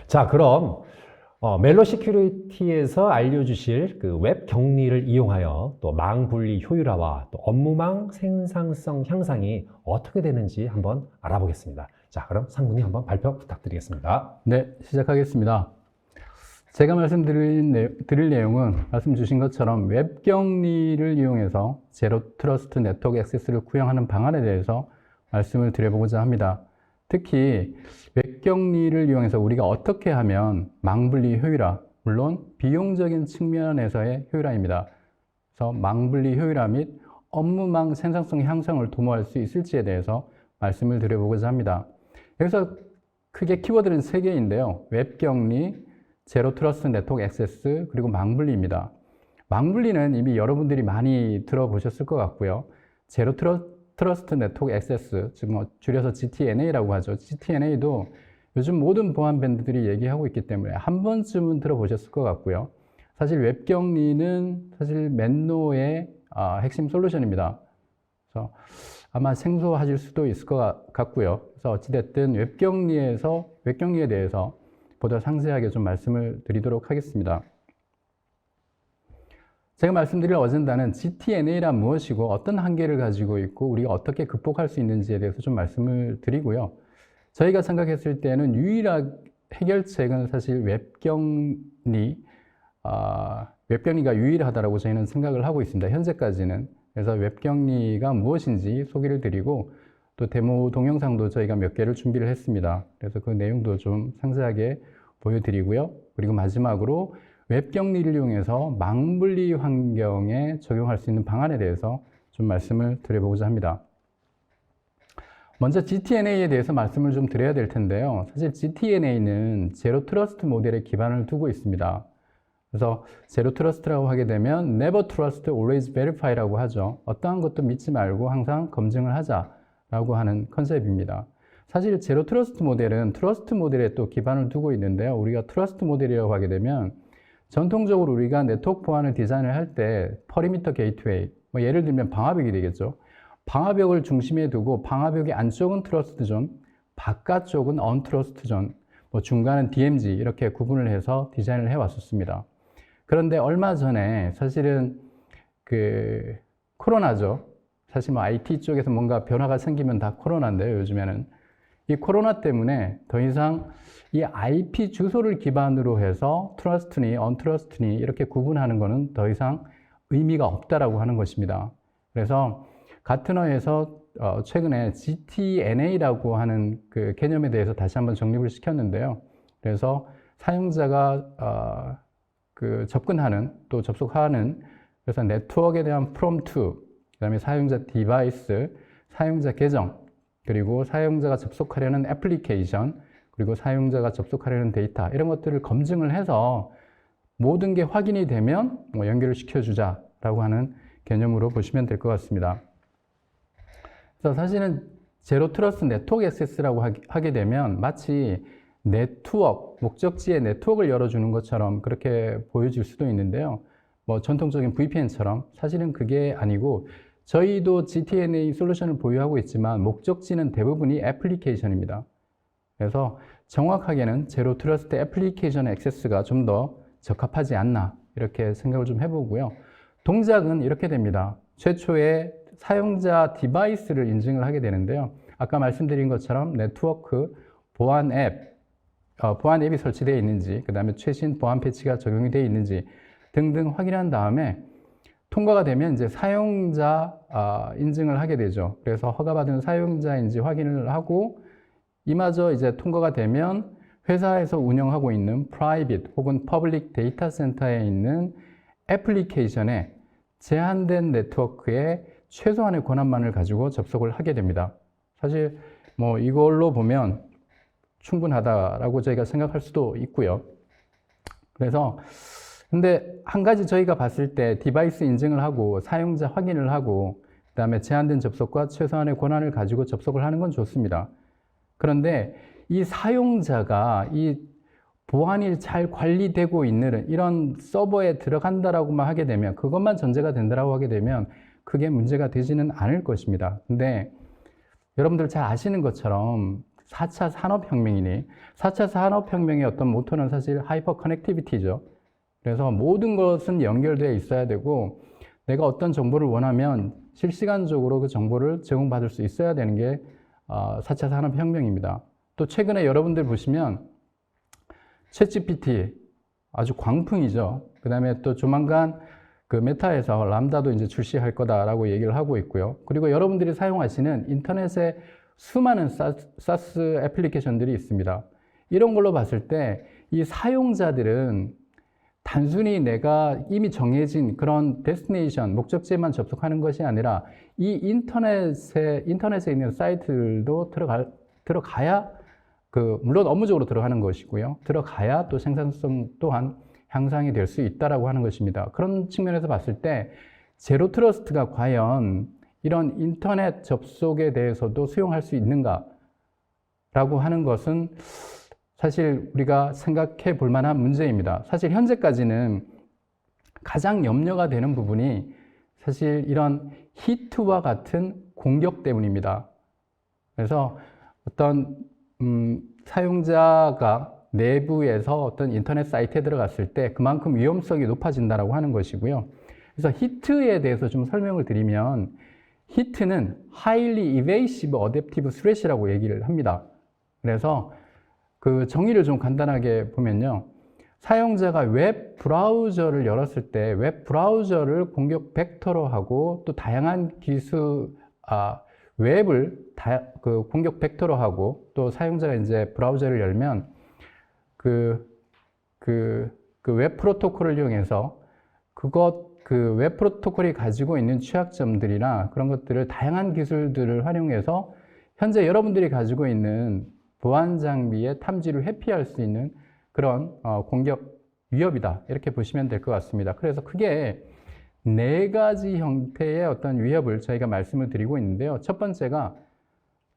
자, 그럼 멜로 시큐리티에서 알려주실 그 웹 격리를 이용하여 또 망 분리 효율화와 또 업무망 생산성 향상이 어떻게 되는지 한번 알아보겠습니다. 자, 그럼 상무님 한번 발표 부탁드리겠습니다. 네, 시작하겠습니다. 제가 드릴 내용은 말씀 주신 것처럼 웹 격리를 이용해서 제로 트러스트 네트워크 액세스를 구현하는 방안에 대해서 말씀을 드려보고자 합니다. 특히 웹 격리를 이용해서 우리가 어떻게 하면 망 분리 효율화, 물론 비용적인 측면에서의 효율화입니다. 그래서 망 분리 효율화 및 업무망 생산성 향상을 도모할 수 있을지에 대해서 말씀을 드려보고자 합니다. 여기서 크게 키워드는 3개인데요. 웹 격리, 제로 트러스트 네트워크 액세스, 그리고 망 분리입니다. 망 분리는 이미 여러분들이 많이 들어보셨을 것 같고요. 제로 트러스트 네트워크 액세스, 즉 줄여서 GTNA라고 하죠. GTNA도 요즘 모든 보안 밴드들이 얘기하고 있기 때문에 한 번쯤은 들어보셨을 것 같고요. 사실 웹 격리는 사실 맨노의 핵심 솔루션입니다. 그래서 아마 생소하실 수도 있을 것 같고요. 그래서 어찌됐든 웹 격리에 대해서 보다 상세하게 좀 말씀을 드리도록 하겠습니다. 제가 말씀드릴 어젠다는 GTNA란 무엇이고 어떤 한계를 가지고 있고 우리가 어떻게 극복할 수 있는지에 대해서 좀 말씀을 드리고요. 저희가 생각했을 때는 유일한 해결책은 사실 웹격리가 유일하다고 저희는 생각을 하고 있습니다. 현재까지는. 그래서 웹격리가 무엇인지 소개를 드리고 또 데모 동영상도 저희가 몇 개를 준비를 했습니다. 그래서 그 내용도 좀 상세하게 보여드리고요. 그리고 마지막으로 웹격리를 이용해서 망분리 환경에 적용할 수 있는 방안에 대해서 좀 말씀을 드려보고자 합니다. 먼저 GTNA에 대해서 말씀을 좀 드려야 될 텐데요. 사실 GTNA는 제로 트러스트 모델에 기반을 두고 있습니다. 그래서 제로 트러스트라고 하게 되면 Never Trust, Always Verify라고 하죠. 어떠한 것도 믿지 말고 항상 검증을 하자라고 하는 컨셉입니다. 사실 제로 트러스트 모델은 트러스트 모델에 또 기반을 두고 있는데요. 우리가 트러스트 모델이라고 하게 되면 전통적으로 우리가 네트워크 보안을 디자인을 할 때 퍼리미터 게이트웨이, 예를 들면 방화벽이 되겠죠. 방화벽을 중심에 두고 방화벽의 안쪽은 트러스트 존, 바깥쪽은 언트러스트 존, 중간은 DMZ 이렇게 구분을 해서 디자인을 해왔었습니다. 그런데 얼마 전에 사실은 코로나죠. 사실 IT 쪽에서 뭔가 변화가 생기면 다 코로나인데요, 요즘에는. 이 코로나 때문에 더 이상 이 IP 주소를 기반으로 해서 트러스트니, 언트러스트니 이렇게 구분하는 것은 더 이상 의미가 없다라고 하는 것입니다. 그래서 가트너에서 최근에 GTNA라고 하는 그 개념에 대해서 다시 한번 정립을 시켰는데요. 그래서 사용자가 접근하는 또 접속하는 그래서 네트워크에 대한 프롬프트, 그다음에 사용자 디바이스, 사용자 계정, 그리고 사용자가 접속하려는 애플리케이션, 그리고 사용자가 접속하려는 데이터 이런 것들을 검증을 해서 모든 게 확인이 되면 연결을 시켜주자라고 하는 개념으로 보시면 될 것 같습니다. 그래서 사실은 제로 트러스트 네트워크 액세스라고 하게 되면 마치 목적지의 네트워크를 열어주는 것처럼 그렇게 보여질 수도 있는데요. 전통적인 VPN처럼 사실은 그게 아니고 저희도 GTNA 솔루션을 보유하고 있지만 목적지는 대부분이 애플리케이션입니다. 그래서 정확하게는 제로 트러스트 애플리케이션 액세스가 좀 더 적합하지 않나 이렇게 생각을 좀 해보고요. 동작은 이렇게 됩니다. 최초에 사용자 디바이스를 인증을 하게 되는데요. 아까 말씀드린 것처럼 네트워크 보안 앱이 설치되어 있는지, 그 다음에 최신 보안 패치가 적용이 되어 있는지 등등 확인한 다음에 통과가 되면 이제 사용자 인증을 하게 되죠. 그래서 허가받은 사용자인지 확인을 하고 이마저 이제 통과가 되면 회사에서 운영하고 있는 프라이빗 혹은 퍼블릭 데이터 센터에 있는 애플리케이션에 제한된 네트워크에 최소한의 권한만을 가지고 접속을 하게 됩니다. 사실 이걸로 보면 충분하다라고 저희가 생각할 수도 있고요. 그래서 근데 한 가지 저희가 봤을 때 디바이스 인증을 하고 사용자 확인을 하고 그 다음에 제한된 접속과 최소한의 권한을 가지고 접속을 하는 건 좋습니다. 그런데 이 사용자가 이 보안이 잘 관리되고 있는 이런 서버에 들어간다라고만 하게 되면 그것만 전제가 된다라고 하게 되면 크게 문제가 되지는 않을 것입니다. 근데 여러분들 잘 아시는 것처럼 4차 산업혁명이니 4차 산업혁명의 어떤 모토는 사실 하이퍼 커넥티비티죠. 그래서 모든 것은 연결되어 있어야 되고 내가 어떤 정보를 원하면 실시간적으로 그 정보를 제공받을 수 있어야 되는 게 4차 산업혁명입니다. 또 최근에 여러분들 보시면 챗GPT 아주 광풍이죠. 그 다음에 또 조만간 그 메타에서 람다도 이제 출시할 거다라고 얘기를 하고 있고요. 그리고 여러분들이 사용하시는 인터넷에 수많은 사스 애플리케이션들이 있습니다. 이런 걸로 봤을 때 이 사용자들은 단순히 내가 이미 정해진 그런 데스티네이션, 목적지에만 접속하는 것이 아니라 이 인터넷에 있는 사이트들도 들어가야 물론 업무적으로 들어가는 것이고요. 들어가야 또 생산성 또한 향상이 될 수 있다라고 하는 것입니다. 그런 측면에서 봤을 때 제로 트러스트가 과연 이런 인터넷 접속에 대해서도 수용할 수 있는가라고 하는 것은 사실 우리가 생각해 볼 만한 문제입니다. 사실 현재까지는 가장 염려가 되는 부분이 사실 이런 히트와 같은 공격 때문입니다. 그래서 어떤 사용자가 내부에서 어떤 인터넷 사이트에 들어갔을 때 그만큼 위험성이 높아진다고 하는 것이고요. 그래서 히트에 대해서 좀 설명을 드리면 히트는 Highly Evasive Adaptive Threat이라고 얘기를 합니다. 그래서 그 정의를 좀 간단하게 보면요. 사용자가 웹 브라우저를 열었을 때 웹 브라우저를 공격 벡터로 하고 또 다양한 웹을 공격 벡터로 하고 또 사용자가 이제 브라우저를 열면 그 웹 프로토콜을 이용해서 그 웹 프로토콜이 가지고 있는 취약점들이나 그런 것들을 다양한 기술들을 활용해서 현재 여러분들이 가지고 있는 보안 장비의 탐지를 회피할 수 있는 그런 공격 위협이다. 이렇게 보시면 될 것 같습니다. 그래서 크게 4가지 형태의 어떤 위협을 저희가 말씀을 드리고 있는데요. 첫 번째가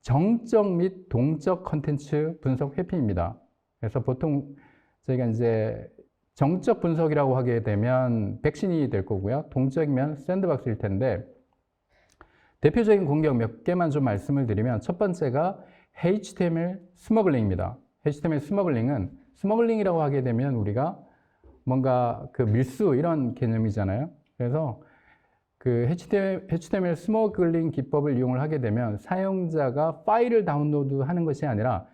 정적 및 동적 컨텐츠 분석 회피입니다. 그래서 보통 저희가 이제 정적 분석이라고 하게 되면 백신이 될 거고요. 동적이면 샌드박스일 텐데 대표적인 공격 몇 개만 좀 말씀을 드리면 첫 번째가 HTML 스머글링입니다. HTML 스머글링이라고 하게 되면 우리가 뭔가 그 밀수 이런 개념이잖아요. 그래서 그 HTML 스머글링 기법을 이용을 하게 되면 사용자가 파일을 다운로드하는 것이 아니라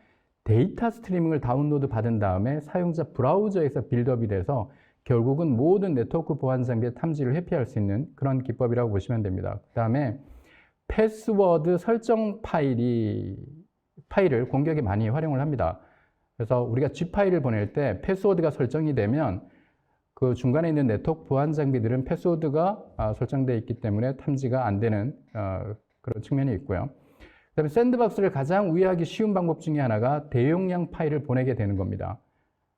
데이터 스트리밍을 다운로드 받은 다음에 사용자 브라우저에서 빌드업이 돼서 결국은 모든 네트워크 보안 장비의 탐지를 회피할 수 있는 그런 기법이라고 보시면 됩니다. 그 다음에 패스워드 설정 파일을 공격에 많이 활용을 합니다. 그래서 우리가 G파일을 보낼 때 패스워드가 설정이 되면 그 중간에 있는 네트워크 보안 장비들은 패스워드가 설정되어 있기 때문에 탐지가 안 되는 그런 측면이 있고요. 그 다음에 샌드박스를 가장 우회하기 쉬운 방법 중에 하나가 대용량 파일을 보내게 되는 겁니다.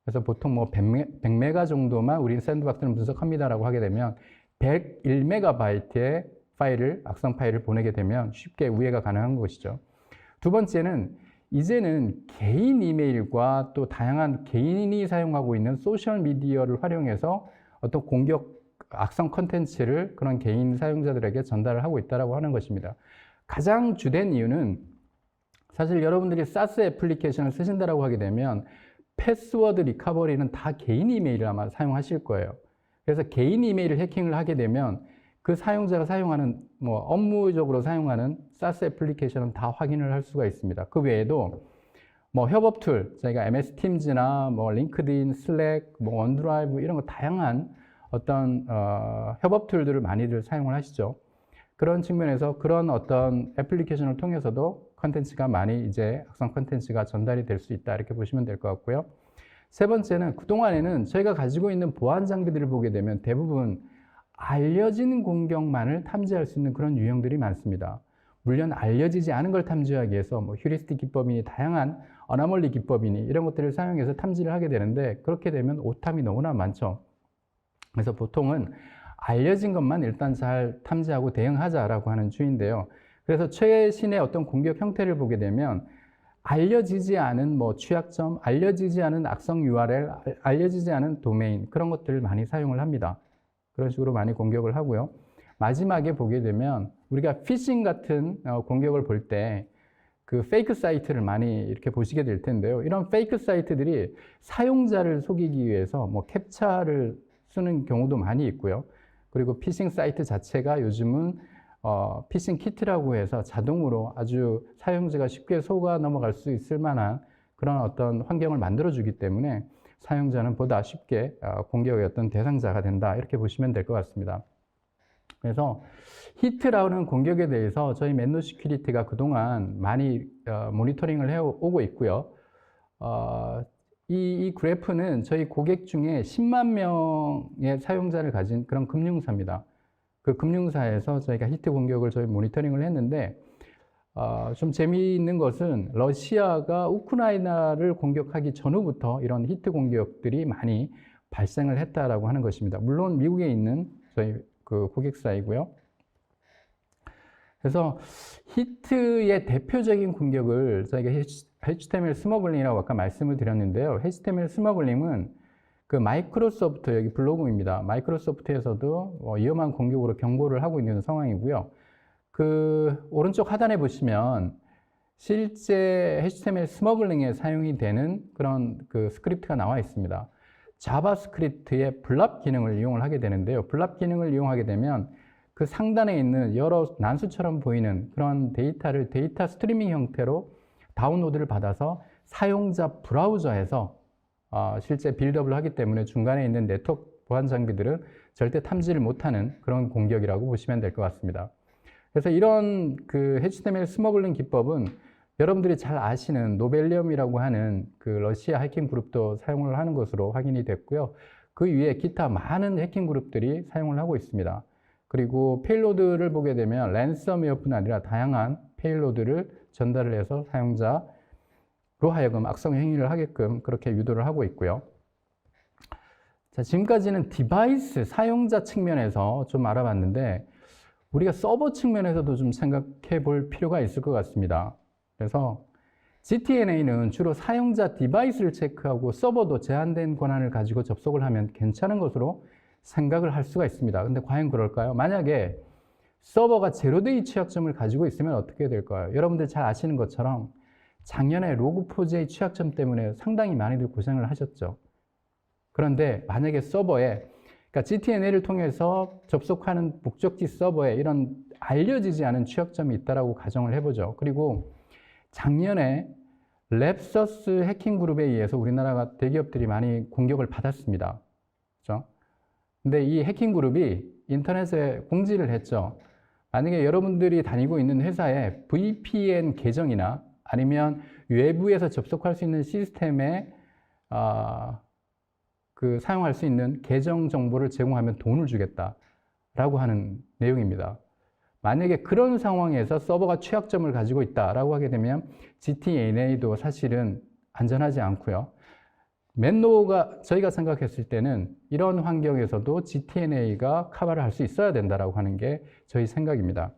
그래서 보통 뭐 100메가 정도만 우리 샌드박스는 분석합니다라고 하게 되면 101MB의 악성 파일을 보내게 되면 쉽게 우회가 가능한 것이죠. 두 번째는 이제는 개인 이메일과 또 다양한 개인이 사용하고 있는 소셜 미디어를 활용해서 어떤 악성 컨텐츠를 그런 개인 사용자들에게 전달을 하고 있다고 하는 것입니다. 가장 주된 이유는 사실 여러분들이 사스 애플리케이션을 쓰신다고 하게 되면 패스워드 리커버리는 다 개인 이메일을 아마 사용하실 거예요. 그래서 개인 이메일을 해킹을 하게 되면 그 사용자가 사용하는 업무적으로 사용하는 사스 애플리케이션은 다 확인을 할 수가 있습니다. 그 외에도 협업 툴, 저희가 MS 팀즈나 링크드인, 슬랙, 원드라이브 이런 거 다양한 어떤 협업 툴들을 많이들 사용을 하시죠. 그런 측면에서 그런 어떤 애플리케이션을 통해서도 컨텐츠가 많이 이제 악성 컨텐츠가 전달이 될 수 있다 이렇게 보시면 될 것 같고요. 세 번째는 그동안에는 저희가 가지고 있는 보안 장비들을 보게 되면 대부분 알려진 공격만을 탐지할 수 있는 그런 유형들이 많습니다. 물론 알려지지 않은 걸 탐지하기 위해서 휴리스틱 기법이니 다양한 어나멀리 기법이니 이런 것들을 사용해서 탐지를 하게 되는데 그렇게 되면 오탐이 너무나 많죠. 그래서 보통은 알려진 것만 일단 잘 탐지하고 대응하자라고 하는 주의인데요. 그래서 최신의 어떤 공격 형태를 보게 되면 알려지지 않은 취약점, 알려지지 않은 악성 URL, 알려지지 않은 도메인 그런 것들을 많이 사용을 합니다. 그런 식으로 많이 공격을 하고요. 마지막에 보게 되면 우리가 피싱 같은 공격을 볼 때 그 페이크 사이트를 많이 이렇게 보시게 될 텐데요. 이런 페이크 사이트들이 사용자를 속이기 위해서 뭐 캡처를 쓰는 경우도 많이 있고요. 그리고 피싱 사이트 자체가 요즘은 피싱 키트라고 해서 자동으로 아주 사용자가 쉽게 속아 넘어갈 수 있을 만한 그런 어떤 환경을 만들어주기 때문에 사용자는 보다 쉽게 공격의 어떤 대상자가 된다, 이렇게 보시면 될 것 같습니다. 그래서 히트라는 공격에 대해서 저희 맨노 시큐리티가 그동안 많이 모니터링을 해오고 있고요. 이 그래프는 저희 고객 중에 10만 명의 사용자를 가진 그런 금융사입니다. 그 금융사에서 저희가 히트 공격을 저희 모니터링을 했는데, 좀 재미있는 것은 러시아가 우크라이나를 공격하기 전후부터 이런 히트 공격들이 많이 발생을 했다라고 하는 것입니다. 물론 미국에 있는 저희 그 고객사이고요. 그래서 히트의 대표적인 공격을 저희가 HTML 스머글링이라고 아까 말씀을 드렸는데요. HTML 스머글링은 그 마이크로소프트, 여기 블로그입니다. 마이크로소프트에서도 위험한 공격으로 경고를 하고 있는 상황이고요. 그 오른쪽 하단에 보시면 실제 HTML 스머글링에 사용이 되는 그런 그 스크립트가 나와 있습니다. 자바스크립트의 블랍 기능을 이용을 하게 되는데요. 블랍 기능을 이용하게 되면 그 상단에 있는 여러 난수처럼 보이는 그런 데이터를 데이터 스트리밍 형태로 다운로드를 받아서 사용자 브라우저에서 실제 빌드업을 하기 때문에 중간에 있는 네트워크 보안 장비들은 절대 탐지를 못하는 그런 공격이라고 보시면 될 것 같습니다. 그래서 이런 그 HTML 스머글링 기법은 여러분들이 잘 아시는 노벨리움이라고 하는 그 러시아 해킹 그룹도 사용을 하는 것으로 확인이 됐고요. 그 위에 기타 많은 해킹 그룹들이 사용을 하고 있습니다. 그리고 페일로드를 보게 되면 랜섬웨어뿐 아니라 다양한 페일로드를 전달을 해서 사용자로 하여금 악성 행위를 하게끔 그렇게 유도를 하고 있고요. 자, 지금까지는 디바이스 사용자 측면에서 좀 알아봤는데, 우리가 서버 측면에서도 좀 생각해 볼 필요가 있을 것 같습니다. 그래서 ZTNA는 주로 사용자 디바이스를 체크하고 서버도 제한된 권한을 가지고 접속을 하면 괜찮은 것으로 생각을 할 수가 있습니다. 근데 과연 그럴까요? 만약에 서버가 제로데이 취약점을 가지고 있으면 어떻게 될까요? 여러분들 잘 아시는 것처럼 작년에 로그4j 취약점 때문에 상당히 많이들 고생을 하셨죠. 그런데 만약에 서버에, 그러니까 ZTNA를 통해서 접속하는 목적지 서버에 이런 알려지지 않은 취약점이 있다라고 가정을 해보죠. 그리고 작년에 랩서스 해킹 그룹에 의해서 우리나라가 대기업들이 많이 공격을 받았습니다. 그렇죠? 근데 이 해킹 그룹이 인터넷에 공지를 했죠. 만약에 여러분들이 다니고 있는 회사에 VPN 계정이나 아니면 외부에서 접속할 수 있는 시스템에 사용할 수 있는 계정 정보를 제공하면 돈을 주겠다라고 하는 내용입니다. 만약에 그런 상황에서 서버가 취약점을 가지고 있다라고 하게 되면 ZTNA도 사실은 안전하지 않고요. 맨노가 저희가 생각했을 때는 이런 환경에서도 ZTNA가 커버를 할 수 있어야 된다라고 하는 게 저희 생각입니다.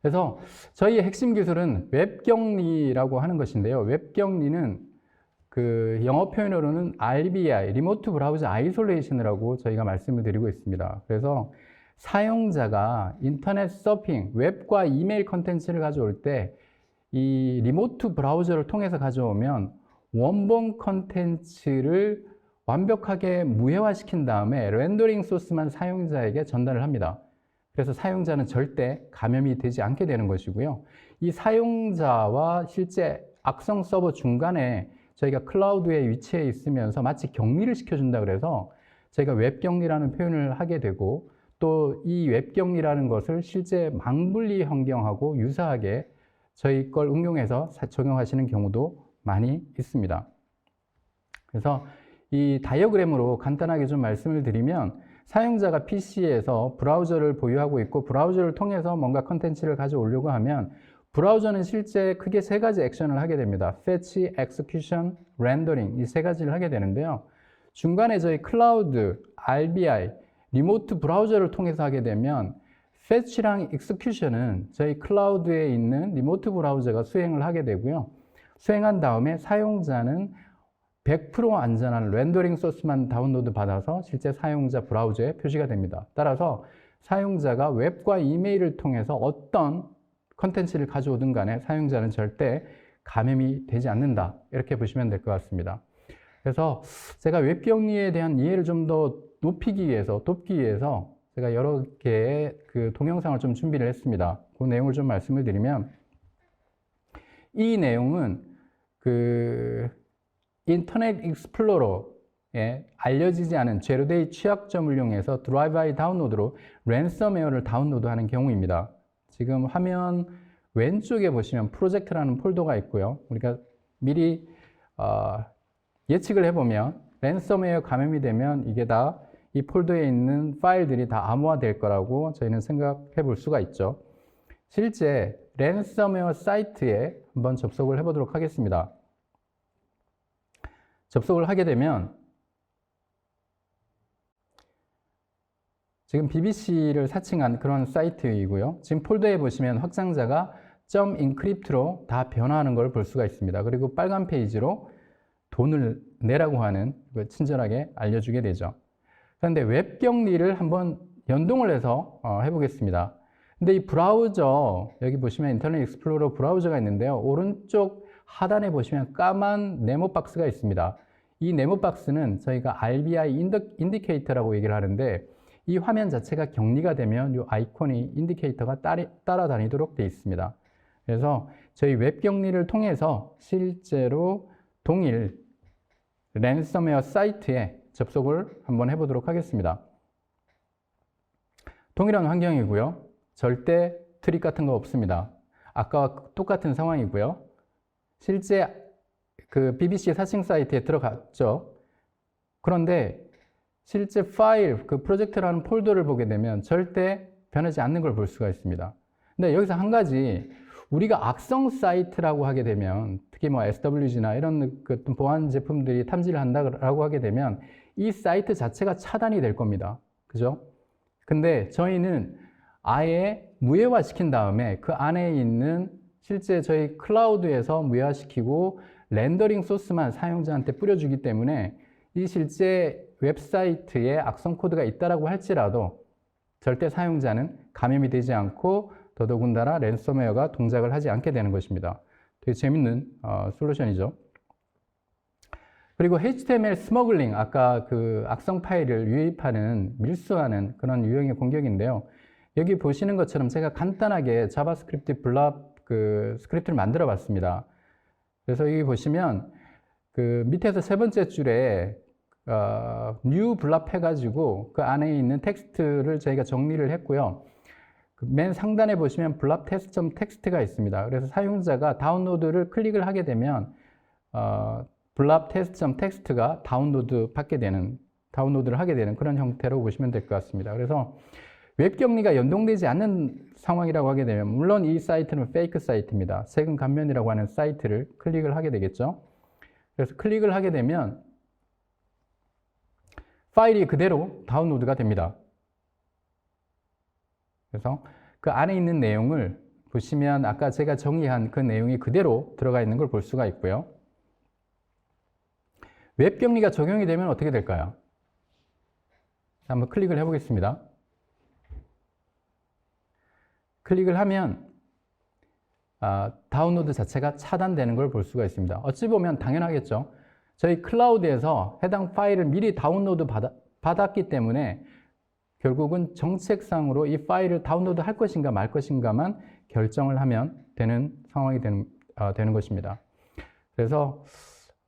그래서 저희의 핵심 기술은 웹격리라고 하는 것인데요. 웹격리는 그 영어 표현으로는 RBI, 리모트 브라우저 아이솔레이션이라고 저희가 말씀을 드리고 있습니다. 그래서 사용자가 인터넷 서핑, 웹과 이메일 컨텐츠를 가져올 때 이 리모트 브라우저를 통해서 가져오면 원본 컨텐츠를 완벽하게 무해화시킨 다음에 렌더링 소스만 사용자에게 전달을 합니다. 그래서 사용자는 절대 감염이 되지 않게 되는 것이고요. 이 사용자와 실제 악성 서버 중간에 저희가 클라우드에 위치해 있으면서 마치 격리를 시켜준다 그래서 저희가 웹격리라는 표현을 하게 되고, 또 이 웹격리라는 것을 실제 망분리 환경하고 유사하게 저희 걸 응용해서 적용하시는 경우도 많이 있습니다. 그래서 이 다이어그램으로 간단하게 좀 말씀을 드리면, 사용자가 PC에서 브라우저를 보유하고 있고 브라우저를 통해서 뭔가 컨텐츠를 가져오려고 하면 브라우저는 실제 크게 세 가지 액션을 하게 됩니다. Fetch, Execution, Rendering, 이 세 가지를 하게 되는데요. 중간에 저희 클라우드, RBI, 리모트 브라우저를 통해서 하게 되면 Fetch랑 Execution은 저희 클라우드에 있는 리모트 브라우저가 수행을 하게 되고요. 수행한 다음에 사용자는 100% 안전한 렌더링 소스만 다운로드 받아서 실제 사용자 브라우저에 표시가 됩니다. 따라서 사용자가 웹과 이메일을 통해서 어떤 컨텐츠를 가져오든 간에 사용자는 절대 감염이 되지 않는다. 이렇게 보시면 될 것 같습니다. 그래서 제가 웹격리에 대한 이해를 좀 더 돕기 위해서 제가 여러 개의 그 동영상을 좀 준비를 했습니다. 그 내용을 좀 말씀을 드리면, 이 내용은 그 인터넷 익스플로러에 알려지지 않은 제로데이 취약점을 이용해서 드라이브-바이 다운로드로 랜섬웨어를 다운로드하는 경우입니다. 지금 화면 왼쪽에 보시면 프로젝트라는 폴더가 있고요. 우리가 미리 예측을 해보면 랜섬웨어 감염이 되면 이게 다 이 폴더에 있는 파일들이 다 암호화될 거라고 저희는 생각해 볼 수가 있죠. 실제 랜섬웨어 사이트에 한번 접속을 해보도록 하겠습니다. 접속을 하게 되면 지금 BBC를 사칭한 그런 사이트이고요. 지금 폴더에 보시면 확장자가 .encrypt로 다 변화하는 걸 볼 수가 있습니다. 그리고 빨간 페이지로 돈을 내라고 하는 걸 친절하게 알려주게 되죠. 그런데 웹 격리를 한번 연동을 해서 해보겠습니다. 근데 이 브라우저, 여기 보시면 인터넷 익스플로러 브라우저가 있는데요. 오른쪽 하단에 보시면 까만 네모 박스가 있습니다. 이 네모 박스는 저희가 RBI 인디케이터라고 얘기를 하는데, 이 화면 자체가 격리가 되면 이 아이콘이 인디케이터가 따라다니도록 되어 있습니다. 그래서 저희 웹 격리를 통해서 실제로 동일 랜섬웨어 사이트에 접속을 한번 해보도록 하겠습니다. 동일한 환경이고요. 절대 트릭 같은 거 없습니다. 아까와 똑같은 상황이고요. 실제 그 BBC 사칭 사이트에 들어갔죠. 그런데 실제 파일, 그 프로젝트라는 폴더를 보게 되면 절대 변하지 않는 걸 볼 수가 있습니다. 근데 여기서 한 가지, 우리가 악성 사이트라고 하게 되면, 특히 뭐 SWG나 이런 그 보안 제품들이 탐지를 한다고 하게 되면 이 사이트 자체가 차단이 될 겁니다. 그죠? 근데 저희는 아예 무해화 시킨 다음에 그 안에 있는 실제 저희 클라우드에서 무해화시키고 렌더링 소스만 사용자한테 뿌려주기 때문에 이 실제 웹사이트에 악성 코드가 있다라고 할지라도 절대 사용자는 감염이 되지 않고 더더군다나 랜섬웨어가 동작을 하지 않게 되는 것입니다. 되게 재밌는 솔루션이죠. 그리고 HTML 스머글링, 아까 그 악성 파일을 유입하는, 밀수하는 그런 유형의 공격인데요. 여기 보시는 것처럼 제가 간단하게 자바스크립트 블랍 그 스크립트를 만들어 봤습니다. 그래서 여기 보시면 그 밑에서 세 번째 줄에 new 블랍 해가지고 그 안에 있는 텍스트를 저희가 정리를 했고요. 맨 상단에 보시면 블랍 test.txt가 있습니다. 그래서 사용자가 다운로드를 클릭을 하게 되면 블랍 test.txt가 다운로드를 하게 되는 그런 형태로 보시면 될 것 같습니다. 그래서 웹 격리가 연동되지 않는 상황이라고 하게 되면, 물론 이 사이트는 페이크 사이트입니다. 세금 감면이라고 하는 사이트를 클릭을 하게 되겠죠. 그래서 클릭을 하게 되면 파일이 그대로 다운로드가 됩니다. 그래서 그 안에 있는 내용을 보시면 아까 제가 정의한 그 내용이 그대로 들어가 있는 걸 볼 수가 있고요. 웹 격리가 적용이 되면 어떻게 될까요? 한번 클릭을 해보겠습니다. 클릭을 하면 다운로드 자체가 차단되는 걸 볼 수가 있습니다. 어찌 보면 당연하겠죠. 저희 클라우드에서 해당 파일을 미리 다운로드 받았기 때문에 결국은 정책상으로 이 파일을 다운로드 할 것인가 말 것인가만 결정을 하면 되는 상황이 되는 것입니다. 그래서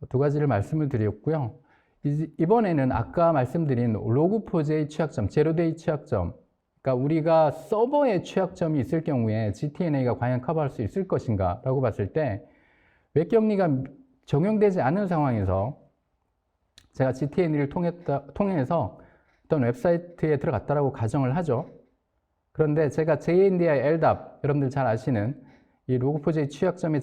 두 가지를 말씀을 드렸고요. 이번에는 아까 말씀드린 로그4j 취약점, 제로데이 취약점, 그러니까 우리가 서버에 취약점이 있을 경우에 GTNA가 과연 커버할 수 있을 것인가 라고 봤을 때, 웹 격리가 적용되지 않은 상황에서 제가 GTNA를 통해서 어떤 웹사이트에 들어갔다라고 가정을 하죠. 그런데 제가 JNDI LDAP, 여러분들 잘 아시는 이 로그4j 취약점의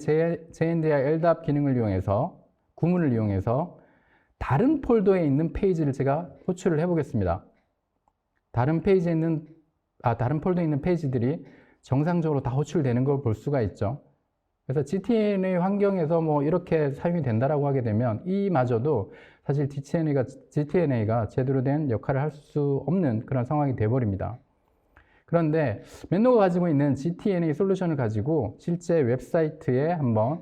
JNDI LDAP 기능을 이용해서, 구문을 이용해서 다른 폴더에 있는 페이지를 제가 호출을 해보겠습니다. 다른 폴더에 있는 페이지들이 정상적으로 다 호출되는 걸 볼 수가 있죠. 그래서 GTNA 환경에서 뭐 이렇게 사용이 된다라고 하게 되면 이마저도 사실 GTNA가 제대로 된 역할을 할 수 없는 그런 상황이 되어버립니다. 그런데 맨노가 가지고 있는 GTNA 솔루션을 가지고 실제 웹사이트에 한번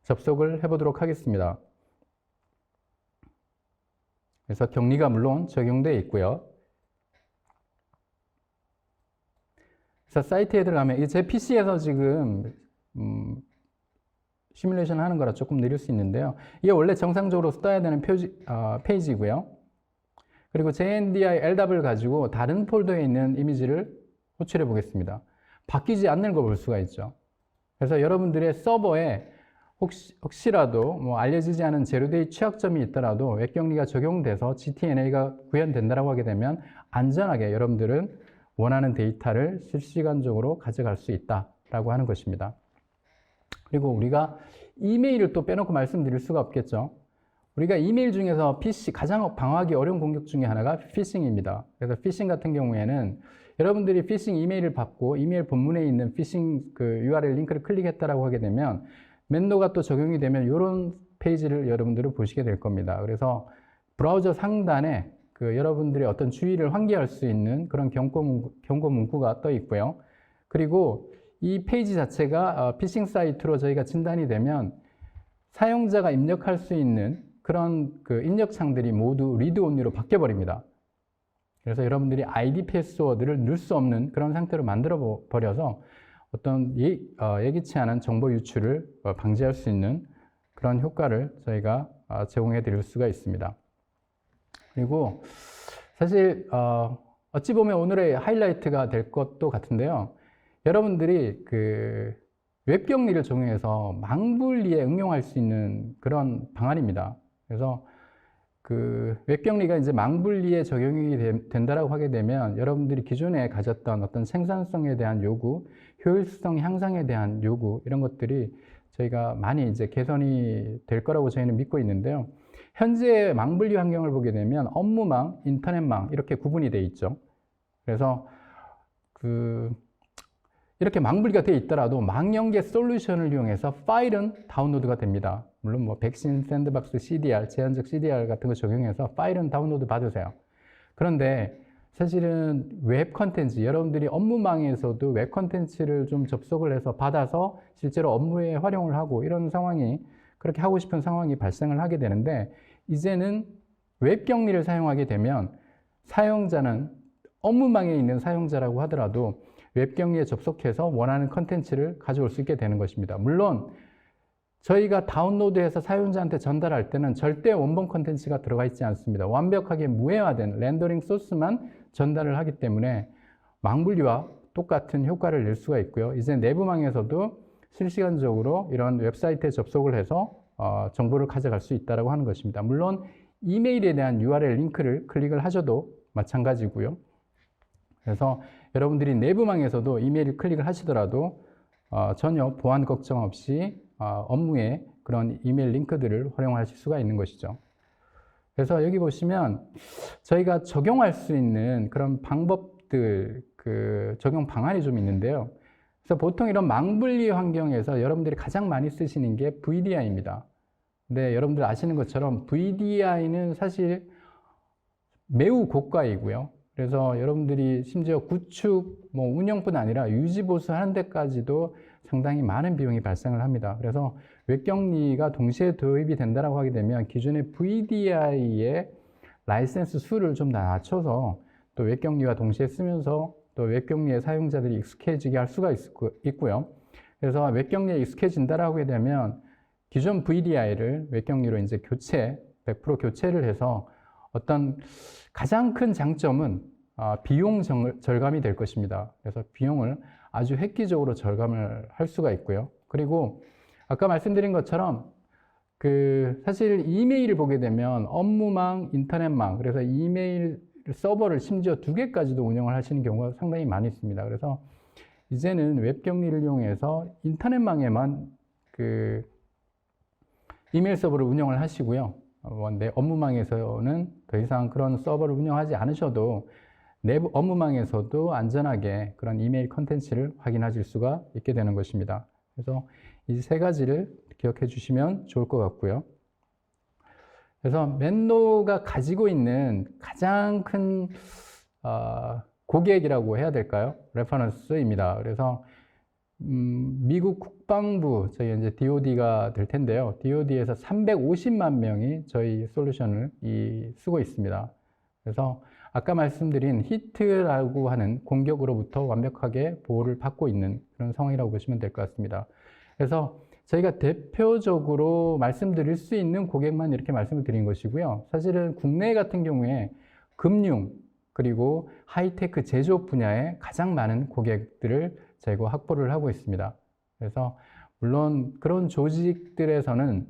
접속을 해보도록 하겠습니다. 그래서 격리가 물론 적용되어 있고요. 그래서 사이트에 들어가면 이게 제 PC에서 지금 시뮬레이션 하는 거라 조금 느릴 수 있는데요. 이게 원래 정상적으로 써야 되는 페이지고요. 그리고 JNDI LW를 가지고 다른 폴더에 있는 이미지를 호출해 보겠습니다. 바뀌지 않는 걸 볼 수가 있죠. 그래서 여러분들의 서버에 혹시라도 뭐 알려지지 않은 제로데이 취약점이 있더라도 웹격리가 적용돼서 GTNA가 구현된다고 하게 되면 안전하게 여러분들은 원하는 데이터를 실시간적으로 가져갈 수 있다라고 하는 것입니다. 그리고 우리가 이메일을 또 빼놓고 말씀드릴 수가 없겠죠. 우리가 이메일 중에서 가장 방어하기 어려운 공격 중에 하나가 피싱입니다. 그래서 피싱 같은 경우에는 여러분들이 피싱 이메일을 받고 이메일 본문에 있는 피싱 URL 링크를 클릭했다라고 하게 되면 맨노가 또 적용이 되면 이런 페이지를 여러분들은 보시게 될 겁니다. 그래서 브라우저 상단에 여러분들의 어떤 주의를 환기할 수 있는 그런 경고 문구가 떠 있고요. 그리고 이 페이지 자체가 피싱 사이트로 저희가 진단이 되면 사용자가 입력할 수 있는 그런 입력창들이 모두 리드 온리로 바뀌어 버립니다. 그래서 여러분들이 아이디 패스워드를 넣을 수 없는 그런 상태로 만들어 버려서 어떤 예기치 않은 정보 유출을 방지할 수 있는 그런 효과를 저희가 제공해 드릴 수가 있습니다. 그리고 사실 어찌 보면 오늘의 하이라이트가 될 것도 같은데요. 여러분들이 웹격리를 적용해서 망분리에 응용할 수 있는 그런 방안입니다. 그래서 웹격리가 이제 망분리에 적용이 된다라고 하게 되면 여러분들이 기존에 가졌던 어떤 생산성에 대한 요구, 효율성 향상에 대한 요구 이런 것들이 저희가 많이 이제 개선이 될 거라고 저희는 믿고 있는데요. 현재 망분리 환경을 보게 되면 업무망, 인터넷망 이렇게 구분이 되어 있죠. 그래서 이렇게 망분리가 되어 있더라도 망연계 솔루션을 이용해서 파일은 다운로드가 됩니다. 물론 뭐 백신 샌드박스 CDR, 제한적 CDR 같은 거 적용해서 파일은 다운로드 받으세요. 그런데 사실은 웹 컨텐츠, 여러분들이 업무망에서도 웹 컨텐츠를 좀 접속을 해서 받아서 실제로 업무에 활용을 하고 이런 상황이 그렇게 하고 싶은 상황이 발생을 하게 되는데 이제는 웹 격리를 사용하게 되면 사용자는 업무망에 있는 사용자라고 하더라도 웹 격리에 접속해서 원하는 컨텐츠를 가져올 수 있게 되는 것입니다. 물론 저희가 다운로드해서 사용자한테 전달할 때는 절대 원본 컨텐츠가 들어가 있지 않습니다. 완벽하게 무해화된 렌더링 소스만 전달을 하기 때문에 망분리와 똑같은 효과를 낼 수가 있고요. 이제 내부망에서도 실시간적으로 이런 웹사이트에 접속을 해서 정보를 가져갈 수 있다고 하는 것입니다. 물론 이메일에 대한 URL 링크를 클릭을 하셔도 마찬가지고요. 그래서 여러분들이 내부망에서도 이메일 클릭을 하시더라도 전혀 보안 걱정 없이 업무에 그런 이메일 링크들을 활용하실 수가 있는 것이죠. 그래서 여기 보시면 저희가 적용할 수 있는 그런 방법들, 적용 방안이 좀 있는데요. 그래서 보통 이런 망분리 환경에서 여러분들이 가장 많이 쓰시는 게 VDI입니다. 근데 여러분들 아시는 것처럼 VDI는 사실 매우 고가이고요. 그래서 여러분들이 심지어 구축, 운영뿐 아니라 유지 보수하는 데까지도 상당히 많은 비용이 발생을 합니다. 그래서 웹격리가 동시에 도입이 된다고 하게 되면 기존의 VDI의 라이센스 수를 좀 낮춰서 또 웹격리와 동시에 쓰면서 또 웹격리의 사용자들이 익숙해지게 할 수가 있고요. 그래서 웹격리에 익숙해진다라고 하게 되면 기존 VDI를 웹격리로 이제 100% 교체를 해서 어떤 가장 큰 장점은 비용 절감이 될 것입니다. 그래서 비용을 아주 획기적으로 절감을 할 수가 있고요. 그리고 아까 말씀드린 것처럼 사실 이메일을 보게 되면 업무망, 인터넷망, 그래서 이메일 서버를 심지어 2개까지도 운영을 하시는 경우가 상당히 많이 있습니다. 그래서 이제는 웹격리를 이용해서 인터넷망에만 이메일 서버를 운영을 하시고요. 내 업무망에서는 더 이상 그런 서버를 운영하지 않으셔도 내부 업무망에서도 안전하게 그런 이메일 컨텐츠를 확인하실 수가 있게 되는 것입니다. 그래서 이 세 가지를 기억해 주시면 좋을 것 같고요. 그래서 맨노가 가지고 있는 가장 큰 고객이라고 해야 될까요? 레퍼런스입니다. 그래서 미국 국방부, 저희 이제 DOD가 될 텐데요. DOD에서 350만 명이 저희 솔루션을 쓰고 있습니다. 그래서 아까 말씀드린 히트라고 하는 공격으로부터 완벽하게 보호를 받고 있는 그런 상황이라고 보시면 될 것 같습니다. 그래서 저희가 대표적으로 말씀드릴 수 있는 고객만 이렇게 말씀을 드린 것이고요. 사실은 국내 같은 경우에 금융, 그리고 하이테크 제조업 분야에 가장 많은 고객들을 저희가 확보를 하고 있습니다. 그래서 물론 그런 조직들에서는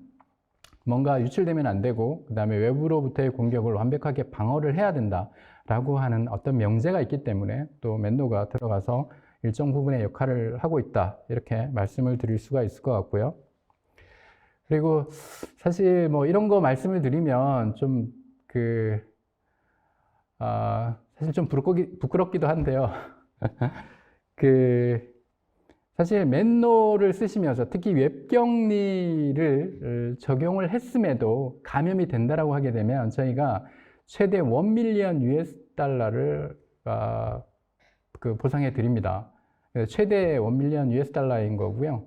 뭔가 유출되면 안 되고, 그 다음에 외부로부터의 공격을 완벽하게 방어를 해야 된다라고 하는 어떤 명제가 있기 때문에 또 맨노가 들어가서 일정 부분의 역할을 하고 있다, 이렇게 말씀을 드릴 수가 있을 것 같고요. 그리고 사실 뭐 이런 거 말씀을 드리면 좀 사실 좀 부끄럽기도 한데요. 사실 맨노를 쓰시면서 특히 웹격리를 적용을 했음에도 감염이 된다라고 하게 되면 저희가 최대 1밀리언 US 달러를 보상해 드립니다. 최대 1밀리언 US 달러인 거고요.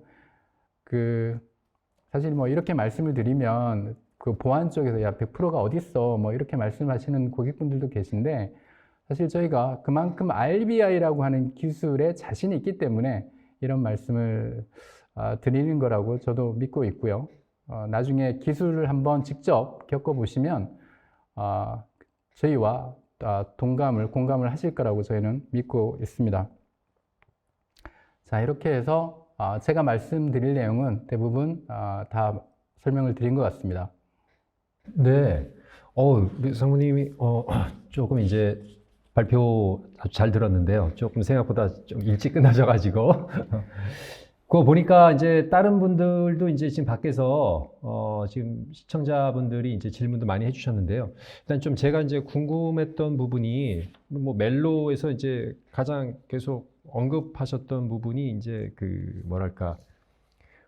사실 뭐 이렇게 말씀을 드리면 그 보안 쪽에서 야 100%가 어딨어 뭐 이렇게 말씀하시는 고객분들도 계신데, 사실 저희가 그만큼 RBI라고 하는 기술에 자신이 있기 때문에 이런 말씀을 드리는 거라고 저도 믿고 있고요. 나중에 기술을 한번 직접 겪어보시면 저희와 공감을 하실 거라고 저희는 믿고 있습니다. 자, 이렇게 해서 제가 말씀드릴 내용은 대부분 다 설명을 드린 것 같습니다. 네. 우리 상무님이 조금 이제 발표 아주 잘 들었는데요. 조금 생각보다 좀 일찍 끝나셔가지고. 그거 보니까 이제 다른 분들도 이제 지금 밖에서 지금 시청자분들이 이제 질문도 많이 해주셨는데요. 일단 좀 제가 이제 궁금했던 부분이 뭐 멜로에서 이제 가장 계속 언급하셨던 부분이 이제 뭐랄까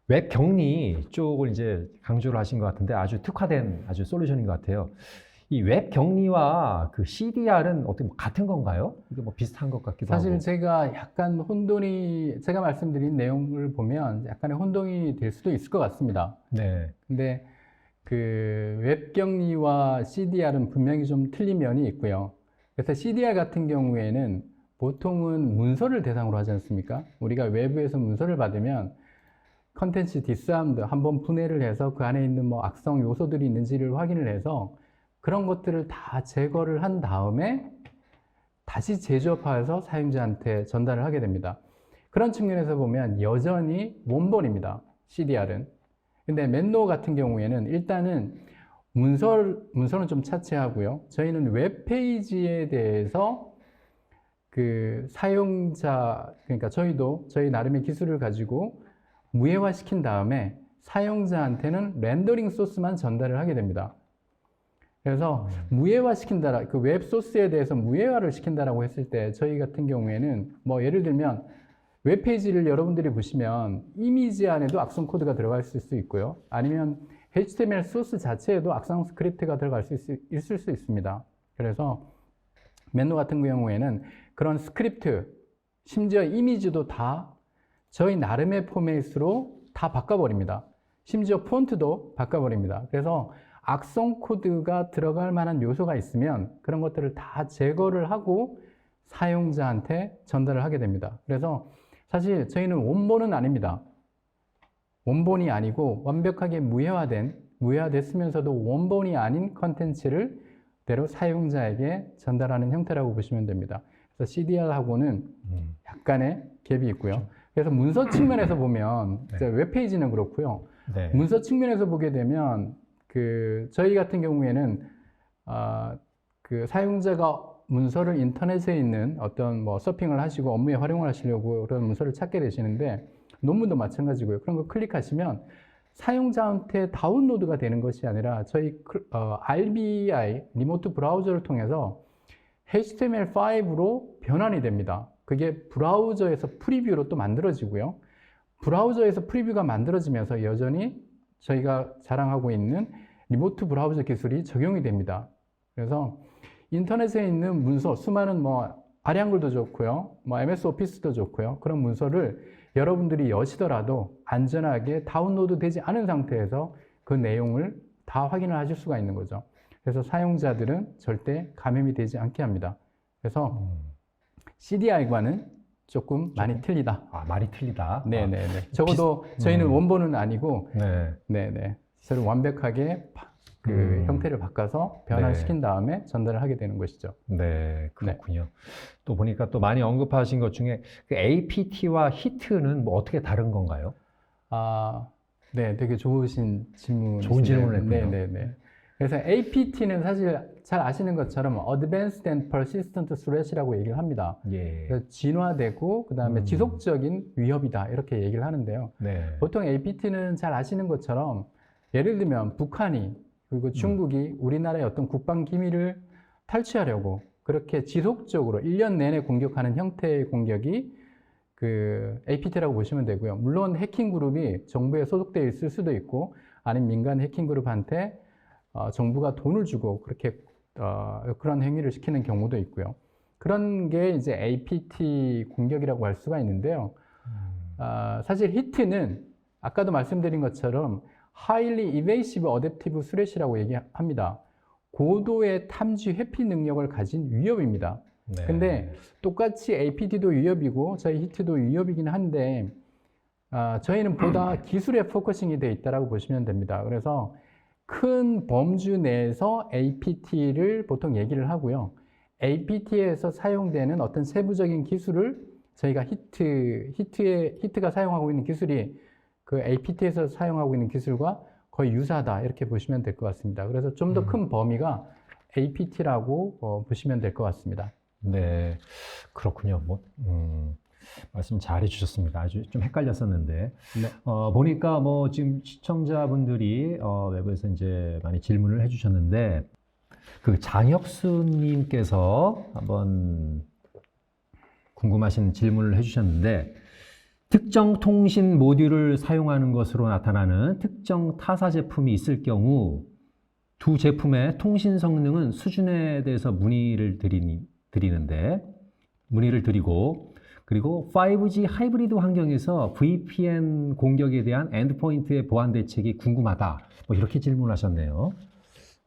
웹 격리 쪽을 이제 강조를 하신 것 같은데 아주 특화된 아주 솔루션인 것 같아요. 이 웹 격리와 그 CDR은 어떻게 뭐 같은 건가요? 이게 뭐 비슷한 것 같기도 하고. 사실 제가 약간 제가 말씀드린 내용을 보면 약간의 혼동이 될 수도 있을 것 같습니다. 네. 근데 웹 격리와 CDR은 분명히 좀 틀린 면이 있고요. 그래서 CDR 같은 경우에는 보통은 문서를 대상으로 하지 않습니까? 우리가 외부에서 문서를 받으면 컨텐츠 디스암드 한번 분해를 해서 그 안에 있는 뭐 악성 요소들이 있는지를 확인을 해서 그런 것들을 다 제거를 한 다음에 다시 재조업해서 사용자한테 전달을 하게 됩니다. 그런 측면에서 보면 여전히 원본입니다. CDR은. 근데 맨노 같은 경우에는 일단은 문서는 좀 차치하고요. 저희는 웹페이지에 대해서 사용자, 그러니까 저희도 저희 나름의 기술을 가지고 무해화 시킨 다음에 사용자한테는 렌더링 소스만 전달을 하게 됩니다. 그래서 무해화 시킨다, 그 웹 소스에 대해서 무해화를 시킨다라고 했을 때 저희 같은 경우에는 뭐 예를 들면 웹페이지를 여러분들이 보시면 이미지 안에도 악성 코드가 들어갈 수 있고요. 아니면 HTML 소스 자체에도 악성 스크립트가 들어갈 수 있을 수 있습니다. 그래서 맨노 같은 경우에는 그런 스크립트, 심지어 이미지도 다 저희 나름의 포맷으로 다 바꿔버립니다. 심지어 폰트도 바꿔버립니다. 그래서 악성 코드가 들어갈 만한 요소가 있으면 그런 것들을 다 제거를 하고 사용자한테 전달을 하게 됩니다. 그래서 사실 저희는 원본은 아닙니다. 원본이 아니고 완벽하게 무해화됐으면서도 원본이 아닌 컨텐츠를 그대로 사용자에게 전달하는 형태라고 보시면 됩니다. 그래서 CDR하고는 약간의 갭이 있고요. 그래서 문서 측면에서 보면 네. 웹페이지는 그렇고요. 네. 문서 측면에서 보게 되면 저희 같은 경우에는 사용자가 문서를 인터넷에 있는 어떤 뭐 서핑을 하시고 업무에 활용을 하시려고 그런 문서를 찾게 되시는데 논문도 마찬가지고요. 그런 거 클릭하시면 사용자한테 다운로드가 되는 것이 아니라 저희 RBI 리모트 브라우저를 통해서 HTML5로 변환이 됩니다. 그게 브라우저에서 프리뷰로 또 만들어지고요. 브라우저에서 프리뷰가 만들어지면서 여전히 저희가 자랑하고 있는 리모트 브라우저 기술이 적용이 됩니다. 그래서 인터넷에 있는 문서, 수많은 뭐 아리안글도 좋고요. 뭐 MS 오피스도 좋고요. 그런 문서를 여러분들이 여시더라도 안전하게 다운로드 되지 않은 상태에서 그 내용을 다 확인을 하실 수가 있는 거죠. 그래서 사용자들은 절대 감염이 되지 않게 합니다. 그래서 CDR과는 조금 많이 틀리다. 많이 틀리다. 네네네. 적어도 저희는 원본은 아니고, 네. 네네. 서로 완벽하게 그 형태를 바꿔서 변환시킨 다음에 전달을 하게 되는 것이죠. 네, 그렇군요. 또 보니까 또 많이 언급하신 것 중에 그 APT와 히트는 뭐 어떻게 다른 건가요? 네, 되게 좋으신 질문. 좋은 질문을 했군요. 네네네. 그래서 APT는 사실 잘 아시는 것처럼 Advanced and Persistent Threat이라고 얘기를 합니다. 예. 그래서 진화되고 그 다음에 지속적인 위협이다 이렇게 얘기를 하는데요. 네. 보통 APT는 잘 아시는 것처럼 예를 들면 북한이 그리고 중국이 우리나라의 어떤 국방 기밀을 탈취하려고 그렇게 지속적으로 1년 내내 공격하는 형태의 공격이 그 APT라고 보시면 되고요. 물론 해킹 그룹이 정부에 소속되어 있을 수도 있고 아니면 민간 해킹 그룹한테 정부가 돈을 주고 그렇게 그런 행위를 시키는 경우도 있고요. 그런 게 이제 APT 공격이라고 할 수가 있는데요. 사실 히트는 아까도 말씀드린 것처럼 Highly Evasive Adaptive Threat이라고 얘기합니다. 고도의 탐지 회피 능력을 가진 위협입니다. 네. 근데 똑같이 APT도 위협이고 저희 히트도 위협이긴 한데 저희는 보다 기술에 포커싱이 되어 있다고 보시면 됩니다. 그래서 큰 범주 내에서 APT를 보통 얘기를 하고요. APT에서 사용되는 어떤 세부적인 기술을 저희가 히트가 사용하고 있는 기술이 그 APT에서 사용하고 있는 기술과 거의 유사하다 이렇게 보시면 될 것 같습니다. 그래서 좀 더 큰 범위가 APT라고 보시면 될 것 같습니다. 네, 그렇군요. 말씀 잘 해주셨습니다. 아주 좀 헷갈렸었는데. 네. 보니까 뭐 지금 시청자분들이 웹에서 이제 많이 질문을 해주셨는데, 그 장혁수님께서 한번 궁금하신 질문을 해주셨는데, 특정 통신 모듈을 사용하는 것으로 나타나는 특정 타사 제품이 있을 경우 두 제품의 통신 성능은 수준에 대해서 문의를 드리고 그리고 5G 하이브리드 환경에서 VPN 공격에 대한 엔드포인트의 보안 대책이 궁금하다. 뭐 이렇게 질문하셨네요.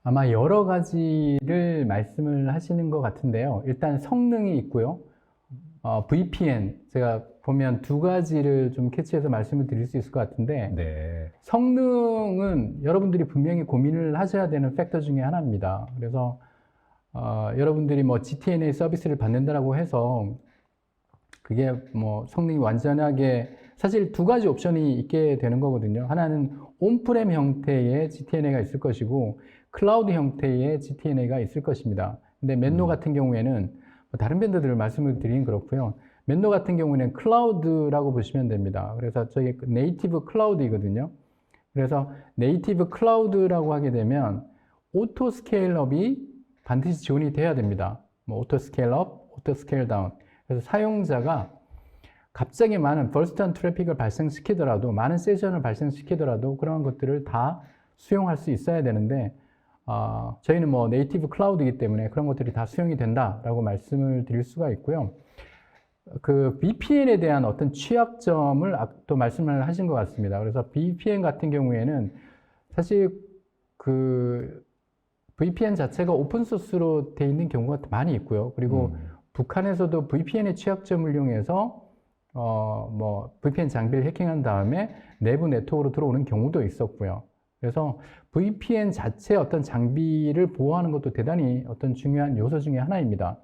아마 여러 가지를 말씀을 하시는 것 같은데요. 일단 성능이 있고요. VPN 제가 보면 두 가지를 좀 캐치해서 말씀을 드릴 수 있을 것 같은데 네. 성능은 여러분들이 분명히 고민을 하셔야 되는 팩터 중에 하나입니다. 그래서 여러분들이 뭐 GTNA 서비스를 받는다라고 해서 그게 뭐 성능이 완전하게 사실 두 가지 옵션이 있게 되는 거거든요. 하나는 온프렘 형태의 GTNA가 있을 것이고 클라우드 형태의 GTNA가 있을 것입니다. 근데 맨노 같은 경우에는 다른 밴드들을 말씀을 드리긴 그렇고요. 맨노 같은 경우에는 클라우드라고 보시면 됩니다. 그래서 저게 네이티브 클라우드이거든요. 그래서 네이티브 클라우드라고 하게 되면 오토 스케일업이 반드시 지원이 돼야 됩니다. 뭐 오토 스케일업, 오토 스케일 다운. 그래서 사용자가 갑자기 많은 버스트한 트래픽을 발생시키더라도 많은 세션을 발생시키더라도 그런 것들을 다 수용할 수 있어야 되는데 저희는 뭐 네이티브 클라우드이기 때문에 그런 것들이 다 수용이 된다라고 말씀을 드릴 수가 있고요. 그 VPN에 대한 어떤 취약점을 또 말씀을 하신 것 같습니다. 그래서 VPN 같은 경우에는 사실 그 VPN 자체가 오픈소스로 되어 있는 경우가 많이 있고요. 그리고 북한에서도 VPN의 취약점을 이용해서 뭐 VPN 장비를 해킹한 다음에 내부 네트워크로 들어오는 경우도 있었고요. 그래서 VPN 자체 어떤 장비를 보호하는 것도 대단히 어떤 중요한 요소 중에 하나입니다.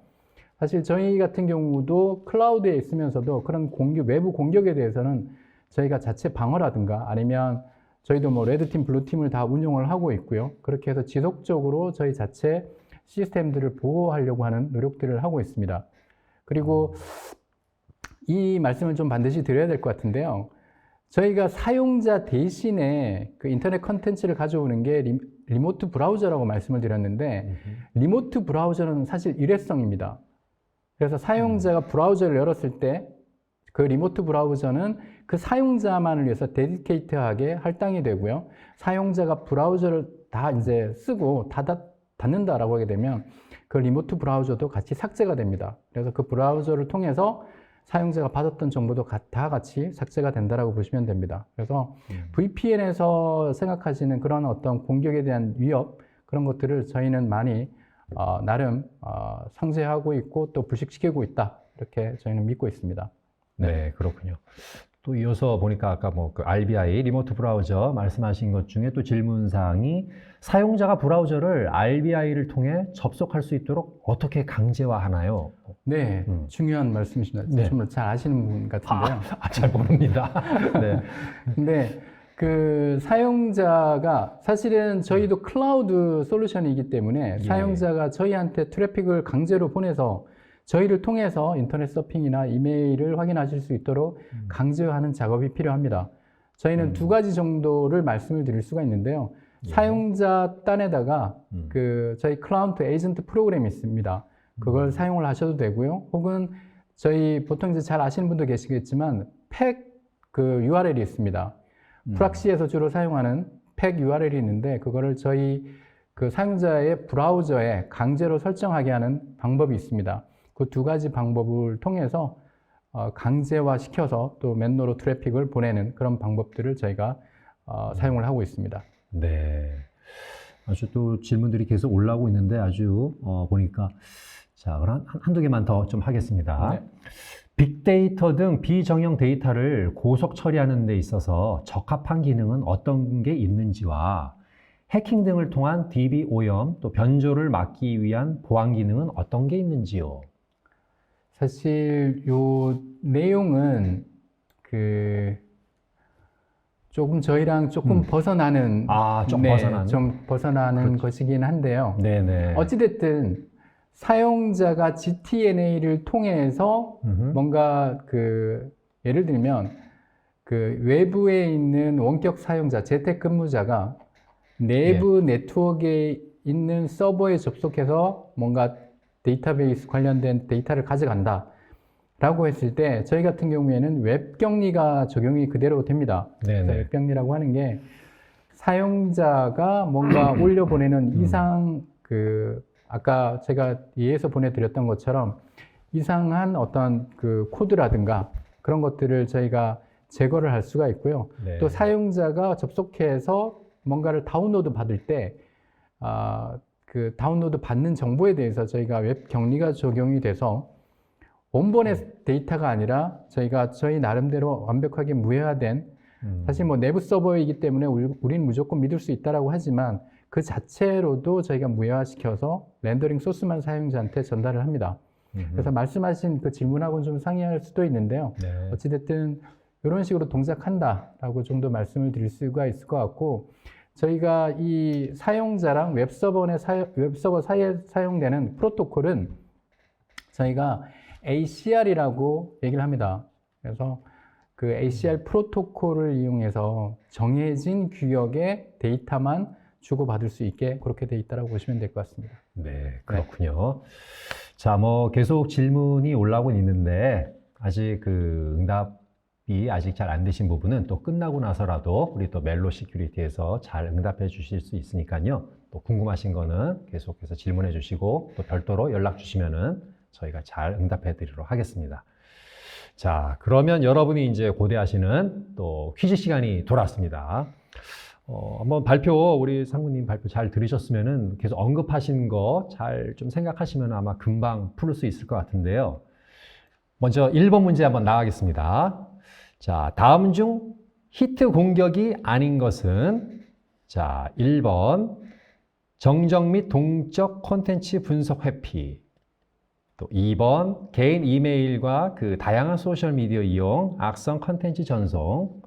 사실 저희 같은 경우도 클라우드에 있으면서도 그런 외부 공격에 대해서는 저희가 자체 방어라든가 아니면 저희도 뭐 레드팀, 블루팀을 다 운용을 하고 있고요. 그렇게 해서 지속적으로 저희 자체 시스템들을 보호하려고 하는 노력들을 하고 있습니다. 그리고 이 말씀을 좀 반드시 드려야 될 것 같은데요. 저희가 사용자 대신에 그 인터넷 컨텐츠를 가져오는 게 리모트 브라우저라고 말씀을 드렸는데 리모트 브라우저는 사실 일회성입니다. 그래서 사용자가 브라우저를 열었을 때 그 리모트 브라우저는 그 사용자만을 위해서 데디케이트하게 할당이 되고요. 사용자가 브라우저를 다 이제 쓰고 닫는다라고 하게 되면 그 리모트 브라우저도 같이 삭제가 됩니다. 그래서 그 브라우저를 통해서 사용자가 받았던 정보도 다 같이 삭제가 된다라고 보시면 됩니다. 그래서 VPN에서 생각하시는 그런 어떤 공격에 대한 위협, 그런 것들을 저희는 많이 나름 상쇄하고 있고 또 불식시키고 있다, 이렇게 저희는 믿고 있습니다. 네, 그렇군요. 또 이어서 보니까 아까 뭐 그 RBI 리모트 브라우저 말씀하신 것 중에 또 질문사항이 사용자가 브라우저를 RBI를 통해 접속할 수 있도록 어떻게 강제화하나요? 네, 중요한 말씀이십니다. 네. 정말 잘 아시는 분 같은데요. 잘 모릅니다. 네. 근데 그 사용자가 사실은 저희도 클라우드 솔루션이기 때문에 예. 사용자가 저희한테 트래픽을 강제로 보내서 저희를 통해서 인터넷 서핑이나 이메일을 확인하실 수 있도록 강제화하는 작업이 필요합니다. 저희는 두 가지 정도를 말씀을 드릴 수가 있는데요. 예. 사용자 딴에다가 그 저희 클라우드 에이전트 프로그램이 있습니다. 그걸 사용을 하셔도 되고요. 혹은 저희 보통 이제 잘 아시는 분도 계시겠지만 팩 그 URL이 있습니다. 프락시에서 주로 사용하는 팩 URL이 있는데 그거를 저희 그 사용자의 브라우저에 강제로 설정하게 하는 방법이 있습니다. 그 두 가지 방법을 통해서 강제화 시켜서 또 맨노로 트래픽을 보내는 그런 방법들을 저희가 사용을 하고 있습니다. 네. 아주 또 질문들이 계속 올라오고 있는데 아주 보니까 자, 그럼 한두 개만 더 좀 하겠습니다. 네. 빅데이터 등 비정형 데이터를 고속 처리하는 데 있어서 적합한 기능은 어떤 게 있는지와 해킹 등을 통한 DB 오염 또 변조를 막기 위한 보안 기능은 어떤 게 있는지요? 사실 요 내용은 그 조금 저희랑 조금 벗어나는 좀 벗어나는? 좀 벗어나는 것이긴 한데요. 네네. 어찌됐든 사용자가 GTNA를 통해서 뭔가 그 예를 들면 그 외부에 있는 원격 사용자, 재택근무자가 내부 네트워크에 있는 서버에 접속해서 뭔가 데이터베이스 관련된 데이터를 가져간다 라고 했을 때 저희 같은 경우에는 웹격리가 적용이 그대로 됩니다. 네네. 웹격리라고 하는 게 사용자가 뭔가 올려보내는 이상 그 아까 제가 예에서 보내드렸던 것처럼 이상한 어떤 그 코드라든가 그런 것들을 저희가 제거를 할 수가 있고요. 네. 또 사용자가 접속해서 뭔가를 다운로드 받을 때 그 다운로드 받는 정보에 대해서 저희가 웹 격리가 적용이 돼서 원본의 데이터가 아니라 저희가 저희 나름대로 완벽하게 무효화된 사실 뭐 내부 서버이기 때문에 우리는 무조건 믿을 수 있다라고 하지만 그 자체로도 저희가 무효화시켜서 렌더링 소스만 사용자한테 전달을 합니다. 그래서 말씀하신 그 질문하고는 좀 상이할 수도 있는데요. 네. 어찌됐든 이런 식으로 동작한다라고 정도 말씀을 드릴 수가 있을 것 같고 저희가 이 사용자랑 웹서버 사이에 사용되는 프로토콜은 저희가 ACR이라고 얘기를 합니다. 그래서 그 ACR 프로토콜을 이용해서 정해진 규격의 데이터만 주고받을 수 있게 그렇게 돼 있다고 보시면 될 것 같습니다. 네, 그렇군요. 자, 뭐 계속 질문이 올라오고 있는데 아직 그 응답이 아직 잘 안 되신 부분은 또 끝나고 나서라도 우리 또 멜로 시큐리티에서 잘 응답해 주실 수 있으니까요. 또 궁금하신 거는 계속해서 질문해 주시고 또 별도로 연락 주시면은 저희가 잘 응답해 드리도록 하겠습니다. 자, 그러면 여러분이 이제 고대하시는 또 퀴즈 시간이 돌아왔습니다. 한번 우리 상무님 발표 잘 들으셨으면은 계속 언급하신 거 잘 좀 생각하시면 아마 금방 풀 수 있을 것 같은데요. 먼저 1번 문제 한번 나가겠습니다. 자, 다음 중 히트 공격이 아닌 것은 자, 1번 정적 및 동적 콘텐츠 분석 회피, 또 2번 개인 이메일과 그 다양한 소셜미디어 이용, 악성 콘텐츠 전송,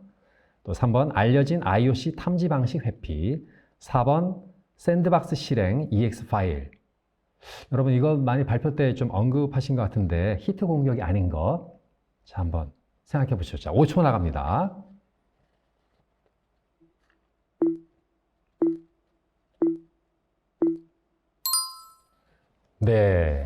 또 3번 알려진 IOC 탐지 방식 회피, 4번 샌드박스 실행 EX 파일. 여러분 이거 많이 발표 때 좀 언급하신 것 같은데 히트 공격이 아닌 것. 자, 한번 생각해 보시죠. 자, 5초 나갑니다. 네.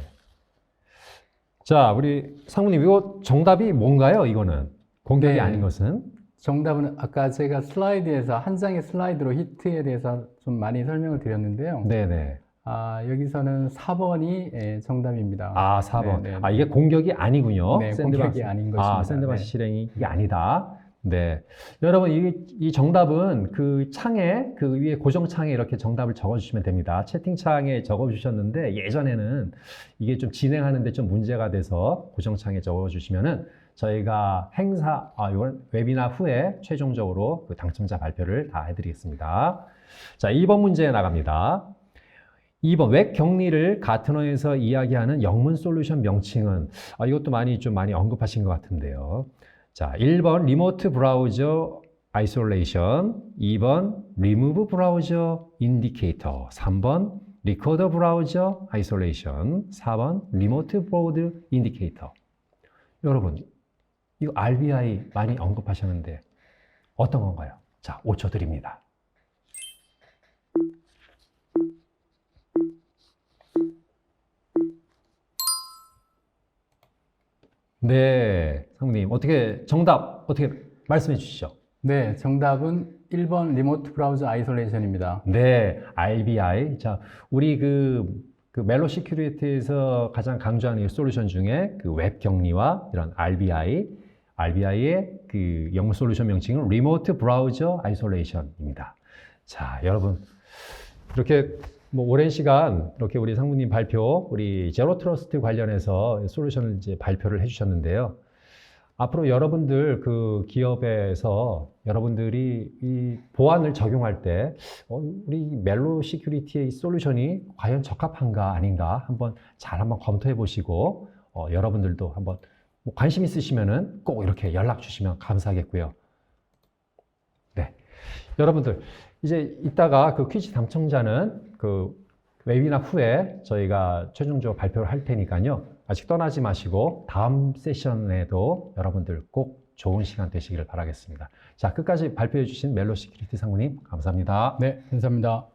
자, 우리 상무님 이거 정답이 뭔가요? 이거는 공격이 네. 아닌 것은? 정답은 아까 제가 슬라이드에서 한 장의 슬라이드로 히트에 대해서 좀 많이 설명을 드렸는데요. 네네. 여기서는 4번이 정답입니다. 아, 4번. 네, 네, 아, 이게 공격이 아니군요. 네, 공격이 아닌 것입니다. 샌드박스 네. 실행이 이게 아니다. 네. 여러분, 이 정답은 그 창에, 그 위에 고정창에 이렇게 정답을 적어주시면 됩니다. 채팅창에 적어주셨는데, 예전에는 이게 좀 진행하는데 좀 문제가 돼서 고정창에 적어주시면은 저희가 이번 웨비나 후에 최종적으로 그 당첨자 발표를 다 해드리겠습니다. 자, 2번 문제 나갑니다. 2번 웹 격리를 가트너에서 이야기하는 영문 솔루션 명칭은 이것도 많이 언급하신 것 같은데요. 자, 1번 리모트 브라우저 아이솔레이션, 2번 리무브 브라우저 인디케이터, 3번 리코더 브라우저 아이솔레이션, 4번 리모트 보드 인디케이터. 여러분, 이거 RBI 많이 언급하셨는데 어떤 건가요? 자, 5초 드립니다. 네, 상무님 정답 어떻게 말씀해 주시죠? 네, 정답은 1번 리모트 브라우저 아이솔레이션입니다. 네, RBI. 자, 우리 그 멜로 시큐리티에서 가장 강조하는 이 솔루션 중에 그 웹 격리와 이런 RBI의 그 영문 솔루션 명칭은 리모트 브라우저 아이솔레이션입니다. 자, 여러분 이렇게 오랜 시간 이렇게 우리 상무님 우리 제로 트러스트 관련해서 솔루션을 이제 발표를 해주셨는데요. 앞으로 여러분들 그 기업에서 여러분들이 이 보안을 적용할 때 우리 멜로 시큐리티의 솔루션이 과연 적합한가 아닌가 한번 검토해 보시고 여러분들도 한번 관심 있으시면은 꼭 이렇게 연락 주시면 감사하겠고요. 네, 여러분들 이제 이따가 그 퀴즈 당첨자는 그 웨비나 후에 저희가 최종적으로 발표를 할 테니까요. 아직 떠나지 마시고 다음 세션에도 여러분들 꼭 좋은 시간 되시기를 바라겠습니다. 자, 끝까지 발표해 주신 멜로 시큐리티 상무님 감사합니다. 네, 감사합니다.